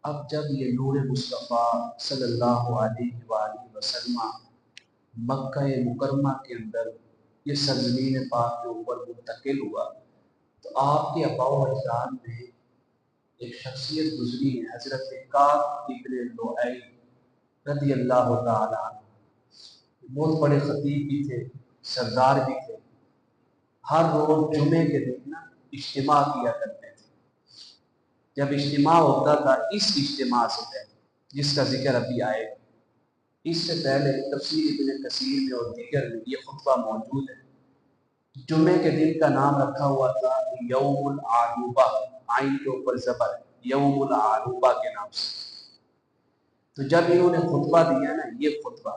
اب جب یہ نور مصطفیٰ صلی اللہ علیہ وآلہ وسلم مکہ مکرمہ کے اندر یہ سرزمین پاک کے اوپر منتقل ہوا تو آپ کے آباء و اجداد میں ایک شخصیت گزری ہے، حضرت کعب ابن لؤی رضی اللہ تعالیٰ عنہ۔ بہت بڑے خطیب بھی تھے، سردار بھی تھے۔ ہر روز جمعے کے دن اجتماع کیا کرتے تھے۔ جب اجتماع ہوتا تھا اس اجتماع سے پہلے، جس کا ذکر ابھی آئے گا، اس سے پہلے تفسیر ابن کثیر میں اور دیگر میں یہ خطبہ موجود ہے۔ جمعے کے دن کا نام رکھا ہوا تھا یوم العروبہ، عین کے اوپر زبر ہے، یوم العروبہ کے نام سے۔ تو جب انہوں نے خطبہ دیا نا، یہ خطبہ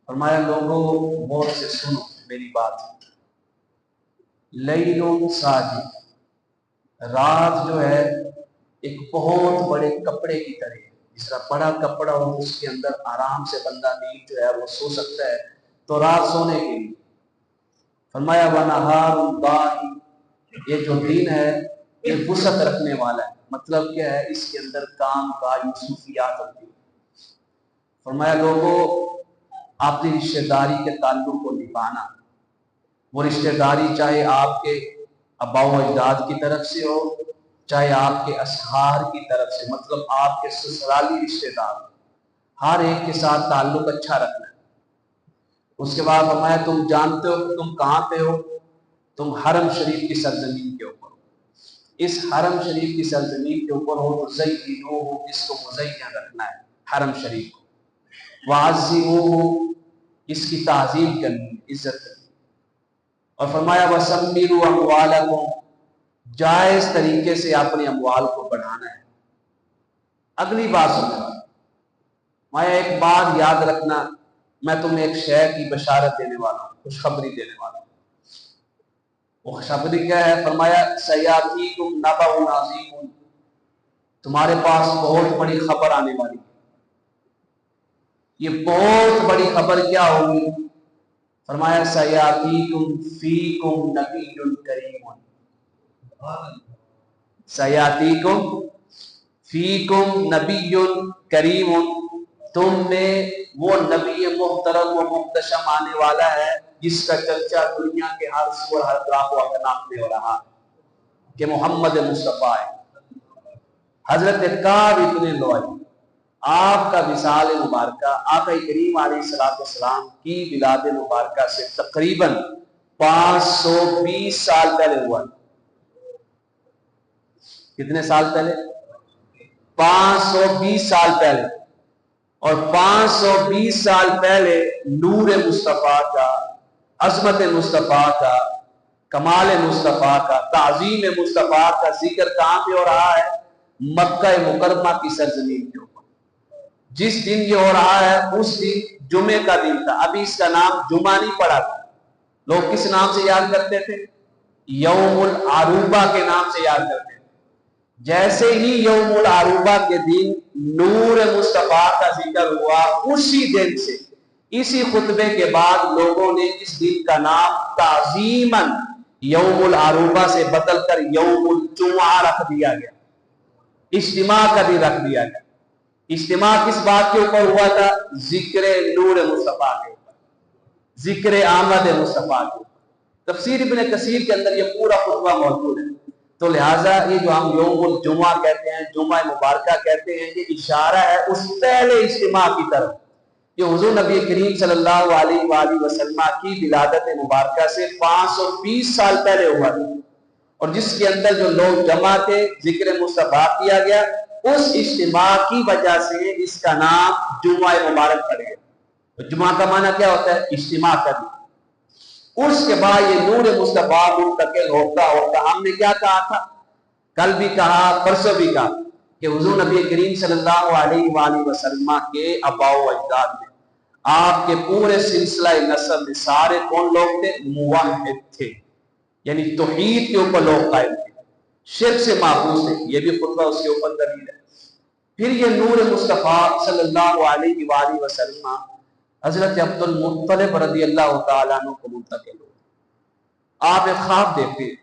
فرمایا، لوگوں غور سے سنو میری بات۔ لیل ساجد، رات جو ہے ایک بہت بڑے کپڑے کی طرح ہے۔ جس طرح بڑا کپڑا ہو اس کے اندر آرام سے بندہ نیند جو ہے وہ سو سکتا ہے، تو رات سونے کے لیے۔ فرمایا وَنَهَارٌ ضَاحٍ، یہ جو دن ہے یہ وسعت رکھنے والا ہے۔ مطلب کیا ہے؟ اس کے اندر کام کاج مصروفیات ہوتی ہے۔ فرمایا لوگوں، اپنی رشتہ داری کے تعلق کو نبھانا، وہ رشتہ داری چاہے آپ کے آباء و اجداد کی طرف سے ہو، چاہے آپ کے اصہار کی طرف سے، مطلب آپ کے سسرالی رشتہ دار، ہر ایک کے ساتھ تعلق اچھا رکھنا ہے۔ اس کے بعد فرمایا تم جانتے ہو کہ تم کہاں پہ ہو؟ تم حرم شریف کی سرزمین کے اوپر ہو۔ اس حرم شریف کی سرزمین کے اوپر ہو تو زینوہ، اس کو مزین رکھنا ہے حرم شریف کو۔ وعظموہ، اس کی تعظیم کرنی ہے، عزت کرنی ہے۔ اور فرمایا وسمروا اموالکم، جائز طریقے سے اپنے اموال کو بڑھانا ہے۔ اگلی بات سننا، میں ایک بات یاد رکھنا، میں تمہیں ایک شے کی بشارت دینے والا ہوں، خوشخبری دینے والا ہوں۔ وہ خوشخبری کیا ہے؟ فرمایا سیاتیکم نبأ عظیم، تمہارے پاس بہت بڑی خبر آنے والی ہے۔ یہ بہت بڑی خبر کیا ہوگی؟ فرمایا سیاتیکم فیکم نبی کریم، سیاتیکم فیکم نبی کریم، تم میں وہ نبی محترم و محتشم آنے والا ہے جس کا چرچا دنیا کے ہر سور ہر طرف و اکناف میں ہو رہا کہ محمد مصطفیٰ ہے۔ حضرت کعب ابن لؤی، آپ کا وصال مبارکہ آقا کریم علیہ السلام کی ولادت مبارکہ سے تقریباً 520 سال پہلے ہوا۔ کتنے سال پہلے؟ 520 سال پہلے۔ اور 520 سال پہلے نور مصطفیٰ کا، عظمت مصطفیٰ کا، کمال مصطفیٰ کا، تعظیم مصطفیٰ کا ذکر کہاں پہ ہو رہا ہے؟ مکہ مکرمہ کی سرزمین کے اوپر۔ جس دن یہ ہو رہا ہے اس دن جمعے کا دن تھا۔ ابھی اس کا نام جمعہ نہیں پڑا تھا، لوگ کس نام سے یاد کرتے تھے؟ یوم العروبہ کے نام سے یاد کرتے تھے۔ جیسے ہی یوم العروبہ کے دن نور مصطفیٰ کا ذکر ہوا، اسی دن سے، اسی خطبے کے بعد لوگوں نے اس دن کا نام تعظیماً یوم العروبہ سے بدل کر یوم الجمعہ رکھ دیا گیا، اجتماع کا بھی رکھ دیا گیا۔ اجتماع کس بات کے اوپر ہوا تھا؟ ذکر نور مصطفیٰ کے اوپر، ذکر آمد مصطفیٰ کے اوپر۔ تفسیر ابن کثیر کے اندر یہ پورا خطبہ موجود ہے۔ تو لہٰذا یہ جو ہم یوم الجمعہ کہتے ہیں، جمعہ مبارکہ کہتے ہیں، یہ اشارہ ہے اس پہلے اجتماع کی طرف جو حضور نبی کریم صلی اللہ علیہ وآلہ وسلم کی ولادت مبارکہ سے 520 سال پہلے ہوا تھا، اور جس کے اندر جو لوگ جمع تھے ذکر مصطفیٰ کیا گیا۔ اس اجتماع کی وجہ سے اس کا نام جمعہ مبارک پڑ گیا۔ جمعہ کا معنی کیا ہوتا ہے؟ اجتماع کرنا۔ اس کے بعد یہ نور مصطفیٰ منتقل ہوتا ہوتا، ہم نے کیا کہا تھا؟ کل بھی کہا، پرسوں بھی کہا کہ حضور نبی کریم صلی اللہ علیہ وآلہ وسلم کے آباء و اجداد میں، آپ کے پورے سلسلہ نسب میں سارے کون لوگ تھے؟ موحد تھے، یعنی توحید کے اوپر لوگ قائم تھے، شرک سے محفوظ تھے۔ یہ بھی خطبہ اس کے اوپر دلیل ہے۔ پھر یہ نور مصطفیٰ صلی اللہ علیہ وآلہ وسلم حضرت عبد المطلب رضی اللہ تعالیٰ عنہ کو منتقل ہو۔ آپ ایک خواب دیکھتے ہیں۔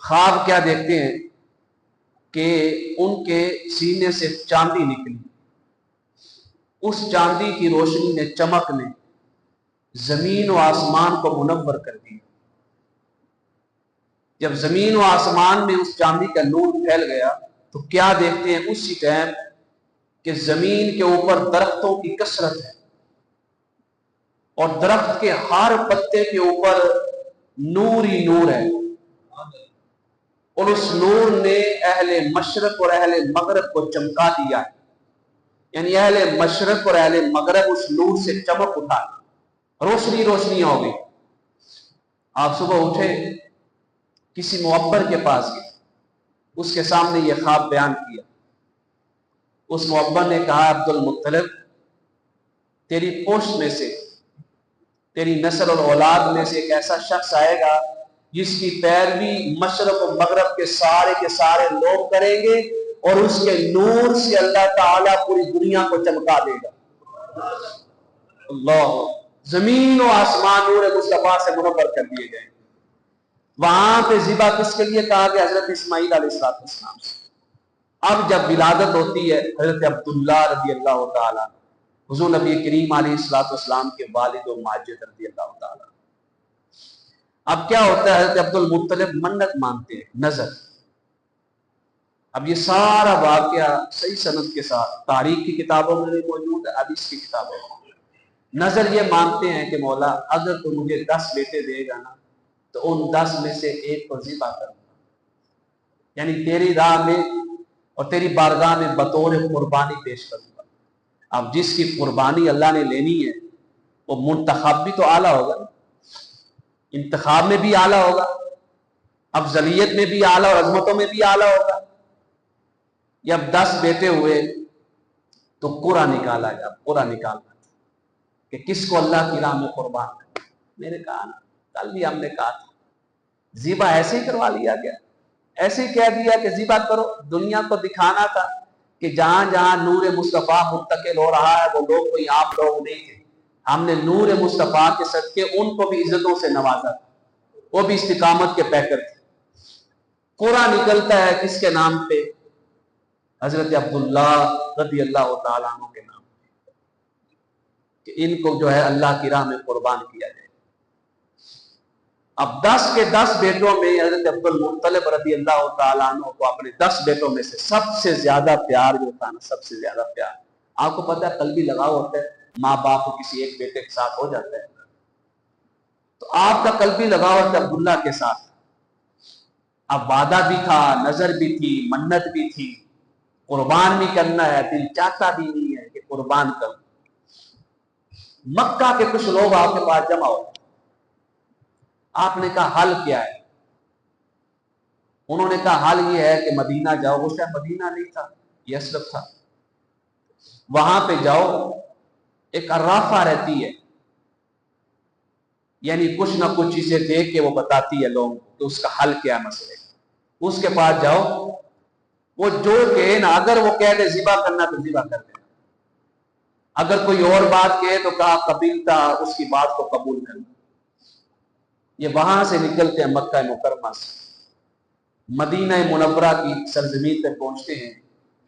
خواب کیا دیکھتے ہیں کہ ان کے سینے سے چاندی نکلی، اس چاندی کی روشنی نے، چمک نے زمین و آسمان کو منور کر دیا۔ جب زمین و آسمان میں اس چاندی کا نور پھیل گیا تو کیا دیکھتے ہیں اسی ٹائم کہ زمین کے اوپر درختوں کی کثرت ہے، اور درخت کے ہر پتے کے اوپر نور ہی نور ہے، اور اس نور نے اہل مشرق اور اہل مغرب کو چمکا دیا ہے۔ یعنی اہل مشرق اور اہل مغرب اس نور سے چمک اٹھا، روشنی روشنی ہو گئی۔ آپ صبح اٹھے، کسی معبر کے پاس گئے، اس کے سامنے یہ خواب بیان کیا۔ اس معبر نے کہا، عبد المطلب، تیری پوشت میں سے، تیری نسل اور اولاد میں سے ایک ایسا شخص آئے گا جس کی پیروی مشرق و مغرب کے سارے لوگ کریں گے، اور اس کے نور سے اللہ تعالیٰ پوری دنیا کو چمکا دے گا۔ اللہ، زمین و آسمان نور مصطفیٰ سے منور کر دیے گئے۔ وہاں پہ ذبح کس کے لیے کہا گیا؟ حضرت اسماعیل علیہ السلام سے۔ اب جب ولادت ہوتی ہے حضرت عبداللہ رضی اللہ تعالیٰ، حضور نبی کریم علیہ السلام کے والد و ماجد رضی اللہ تعالیٰ، اب کیا ہوتا ہے؟ حضرت عبد المطلب منت مانتے ہیں، نظر۔ اب یہ سارا واقعہ صحیح سند کے ساتھ تاریخ کی کتابوں میں بھی موجود ہے، حدیث کی کتابوں میں۔ نظر یہ مانتے ہیں کہ مولا اگر تو مجھے 10 بیٹے دے گا نا تو ان 10 میں سے ایک کو ذبح کروں گا، یعنی تیری راہ میں اور تیری بارگاہ میں بطور قربانی پیش کروں گا۔ اب جس کی قربانی اللہ نے لینی ہے وہ منتخب بھی تو اعلیٰ ہوگا، انتخاب میں بھی اعلیٰ ہوگا، افضلیت میں بھی اعلیٰ اور عظمتوں میں بھی اعلیٰ ہوگا۔ جب 10 بیٹے ہوئے تو قرعہ نکالا گیا، قرعہ نکالنا کہ کس کو اللہ کی راہ میں قربان کرنا۔ میں نے کہا نا، کل بھی ہم نے کہا تھا، ذبح ایسے ہی کروا لیا گیا، ایسے ہی کہہ دیا کہ ذبح کرو۔ دنیا کو دکھانا تھا کہ جہاں جہاں نور مصطفیٰ منتقل ہو رہا ہے وہ لوگ کوئی عام لوگ نہیں تھے، ہم نے نور مصطفیٰ کے صدقے ان کو بھی عزتوں سے نوازا تھا، وہ بھی استقامت کے پیکر تھے۔ قرعہ نکلتا ہے کس کے نام پہ؟ حضرت عبداللہ رضی اللہ تعالیٰ عنہ کے نام پہ، کہ ان کو جو ہے اللہ کی راہ میں قربان کیا جائے۔ اب 10 کے 10 بیٹوں میں حضرت عبد المطلب رضی اللہ تعالیٰ عنہ کو اپنے 10 بیٹوں میں سے سب سے زیادہ پیار جو تھا نا، سب سے زیادہ پیار، آپ کو پتہ ہے قلبی لگاؤ ہوتا ہے، ماں باپ کو کسی ایک بیٹے کے ساتھ ہو جاتا ہے، تو آپ کا قلبی لگاؤ ہوتا ہے عبداللہ کے ساتھ۔ اب وعدہ بھی تھا، نظر بھی تھی، منت بھی تھی، قربان بھی کرنا ہے، دل چاہتا بھی نہیں ہے کہ قربان کروں۔ مکہ کے کچھ لوگ آپ کے پاس جمع ہوتے، آپ نے کہا حل کیا ہے؟ انہوں نے کہا حل یہ ہے کہ مدینہ جاؤ۔ وہ شاید مدینہ نہیں تھا، یہ اسلف تھا۔ وہاں پہ جاؤ، ایک عرافہ رہتی ہے، یعنی کچھ نہ کچھ چیزیں دیکھ کے وہ بتاتی ہے لوگوں کو کہ اس کا حل کیا مسئلے۔ اس کے پاس جاؤ، وہ جو کہے نا، اگر وہ کہہ دے ذبح کرنا تو ذبح کر دینا، اگر کوئی اور بات کہے تو کہا قبیلتا اس کی بات کو قبول کرنا۔ یہ وہاں سے نکلتے ہیں مکہ مکرمہ سے، مدینہ منورہ کی سرزمین تک پہنچتے ہیں،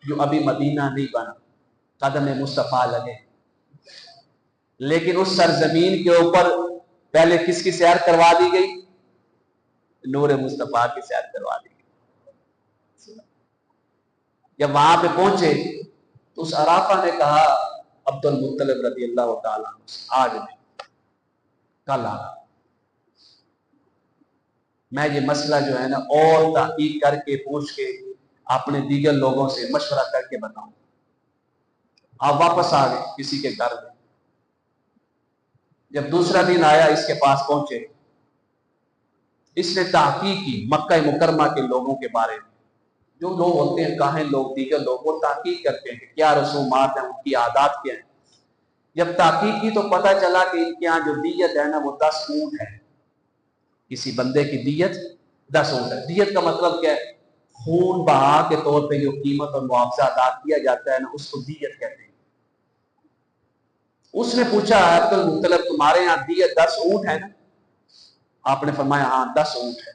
جو ابھی مدینہ نہیں بنا، قدم مصطفیٰ لگے۔ لیکن اس سرزمین کے اوپر پہلے کس کی سیر کروا دی گئی؟ نور مصطفیٰ کی سیر کروا دی گئی۔ جب وہاں پہ پہنچے تو اس عرافہ نے کہا عبد المطلب رضی اللہ تعالیٰ عنہ سے، آج نہیں، کل آ، میں یہ مسئلہ جو ہے نا اور تحقیق کر کے پوچھ کے اپنے دیگر لوگوں سے مشورہ کر کے بتاؤں۔ آپ واپس آ گئے کسی کے گھر میں۔ جب دوسرا دن آیا، اس کے پاس پہنچے، اس نے تحقیق کی مکہ مکرمہ کے لوگوں کے بارے میں۔ جو لوگ ہوتے ہیں کاہن لوگ، دیگر لوگ، وہ تحقیق کرتے ہیں کہ کیا رسومات ہیں، ان کی عادات کیا ہیں۔ جب تحقیق کی تو پتہ چلا کہ ان کے یہاں جو دیت ہے نا وہ 10 اونٹ ہے۔ کسی بندے کی دیت 10 اونٹ ہے۔ دیت کا مطلب کیا ہے؟ خون بہا کے طور پہ جو قیمت اور معاوضہ ادا کیا جاتا ہے نا، اس کو دیت کہتے ہیں۔ اس نے پوچھا عبد المطلب تمہارے یہاں دیت 10 اونٹ ہے نا؟ آپ نے فرمایا ہاں 10 اونٹ ہے۔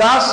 10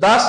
10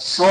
100